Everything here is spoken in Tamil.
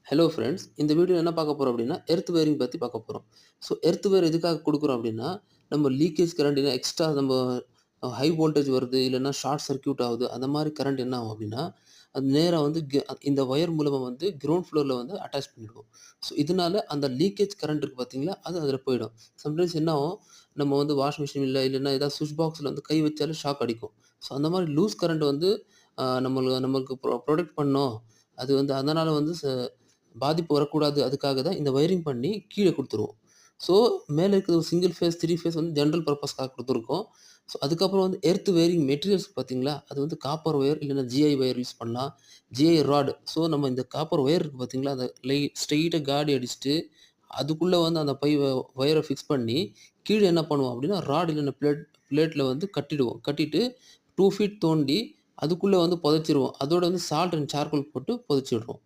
Hello friends. இந்த வீடியோ என்ன பார்க்க போறோம் அப்படின்னா, எர்த் வேரிங் பத்தி பார்க்க போறோம். ஸோ எர்த் வேர் எதுக்காக குடுக்குறோம் அப்படின்னா, நம்ம லீக்கேஜ் கரண்ட் இல்ல எக்ஸ்ட்ரா நம்ம ஹை வோல்டேஜ் வருது, இல்லன்னா ஷார்ட் சர்க்யூட் ஆகுது. அந்த மாரி கரண்ட் என்ன ஆகும் அப்படின்னா, அது நேரா வந்து இந்த ஒயர் மூலமா வந்து கிரவுண்ட் ஃப்ளோர்ல வந்து அட்டாச் பண்ணிடுவோம். ஸோ இதனால அந்த லீக்கேஜ் கரண்ட் இருக்கு பார்த்தீங்களா, அது அதில போயிடும். சம்டைம்ஸ் என்ன ஆகும், நம்ம வந்து வாஷிங் மிஷின்ல இல்லன்னா ஏதாவது ஸ்விட்ச் பாக்ஸ்ல வந்து கை வச்சாலே ஷாக் அடிக்கும். ஸோ அந்த மாரி லூஸ் கரண்ட் வந்து நம்மளுக்கு புரொடெக்ட் பண்ணும். அது வந்து அதனால வந்து பாதிப்பு வரக்கூடாது. அதுக்காக தான் இந்த வயரிங் பண்ணி கீழ குடுத்துருவோம். ஸோ மேல இருக்கிற ஒரு சிங்கிள் ஃபேஸ், 3 ஃபேஸ் வந்து ஜெனரல் பர்ப்பஸ்க்காக குடுத்துருக்கோம். ஸோ அதுக்கப்புறம் வந்து எர்த் வேரிங் மெட்டீரியல்ஸ் பார்த்தீங்களா, அது வந்து காப்பர் ஒயர் இல்லன்னா ஜிஐ ஒயர் யூஸ் பண்ணலாம். GI rod. ஸோ நம்ம இந்த காப்பர் ஒயர் இருக்கு பார்த்தீங்களா, அத ஸ்ட்ரெய்ட்டா காடி அடிச்சுட்டு, அதுக்குள்ள வந்து அந்த ஒயர ஃபிக்ஸ் பண்ணி, கீழ என்ன பண்ணுவோம் அப்டின்னா, ராட் இல்லன்னா பிளேட்ல வந்து கட்டிடுவோம். கட்டிட்டு 2 ஃபீட் தோண்டி, அதுக்குள்ள வந்து புதைச்சிருவோம். அதோட வந்து சால்ட் அண்ட் சார்கோல் போட்டு புதைச்சிடுறோம்.